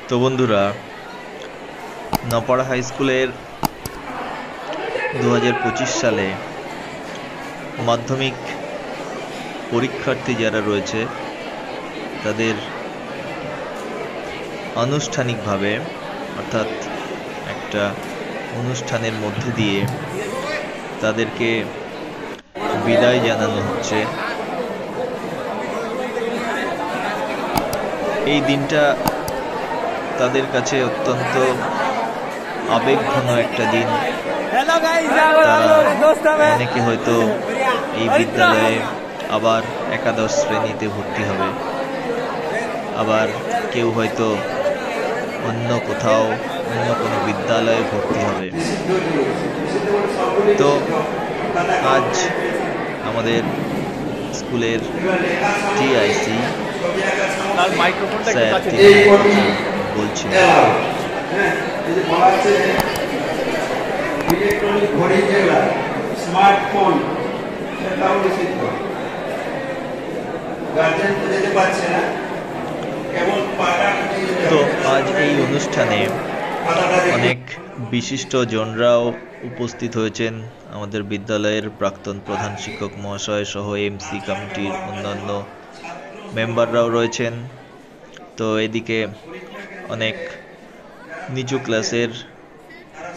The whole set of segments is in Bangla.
তো বন্ধুরা, নপাড়া হাই স্কুলের 2025 সালে মাধ্যমিক পরীক্ষার্থী যারা রয়েছে তাদের আনুষ্ঠানিকভাবে অর্থাৎ একটা অনুষ্ঠানের মধ্যে দিয়ে তাদেরকে বিদায় জানানো হচ্ছে। এই দিনটা তাদের কাছে অত্যন্ত আবেগঘন একটা দিন। অনেকে হয়তো এই বিদ্যালয়ে আবার একাদশ শ্রেণীতে ভর্তি হবে, আবার কেউ হয়তো অন্য কোথাও অন্য কোনো বিদ্যালয়ে ভর্তি হবে। তো আজ আমাদের স্কুলের টিআইসি স্যার বলছেন। তো আজ এই অনুষ্ঠানে অনেক বিশিষ্ট জনরাও উপস্থিত হয়েছেন। আমাদের বিদ্যালয়ের প্রাক্তন প্রধান শিক্ষক মহাশয় সহ এমসি কমিটির অন্যান্য মেম্বাররাও রয়েছেন। তো এদিকে অনেক নিচু ক্লাসের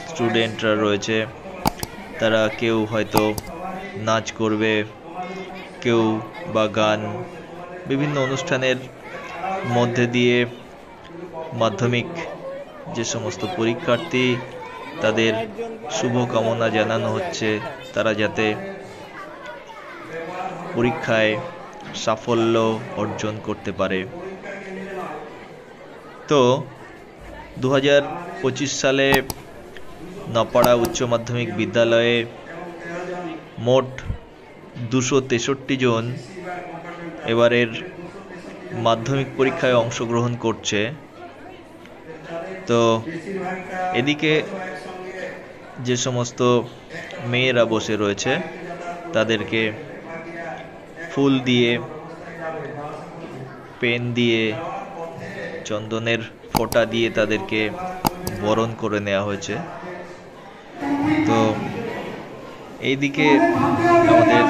স্টুডেন্টরা রয়েছে, তারা কেউ হয়তো নাচ করবে, কেউ বা গান, বিভিন্ন অনুষ্ঠানের মধ্যে দিয়ে মাধ্যমিক যে সমস্ত পরীক্ষার্থী তাদের শুভকামনা জানানো হচ্ছে, তারা যাতে পরীক্ষায় সাফল্য অর্জন করতে পারে। তো 2025 সালে নপাড়া উচ্চ মাধ্যমিক বিদ্যালয়ে মোট 263 জন এবারের মাধ্যমিক পরীক্ষায় অংশগ্রহণ করছে। তো এদিকে যে সমস্ত মেয়েরা বসে রয়েছে তাদেরকে ফুল দিয়ে, পেন দিয়ে, চন্দনের ফোঁটা দিয়ে তাদেরকে বরণ করে নেওয়া হয়েছে। তো এইদিকে আমাদের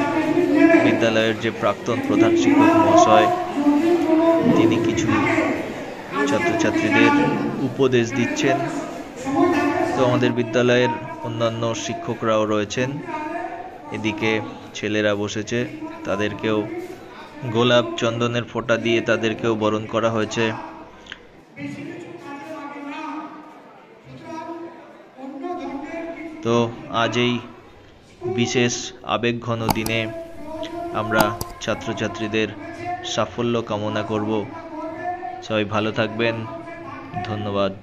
বিদ্যালয়ের যে প্রাক্তন প্রধান শিক্ষক মহাশয়, তিনি কিছু ছাত্রছাত্রীদের উপদেশ দিচ্ছেন। তো আমাদের বিদ্যালয়ের অন্যান্য শিক্ষকরাও রয়েছেন। এদিকে ছেলেরা বসেছে, তাদেরকেও গোলাপ চন্দনের ফোঁটা দিয়ে তাদেরকেও বরণ করা হয়েছে। তো আজ এই বিশেষ আবেগঘন দিনে আমরা ছাত্রছাত্রীদের সাফল্য কামনা করব। সবাই ভালো থাকবেন। ধন্যবাদ।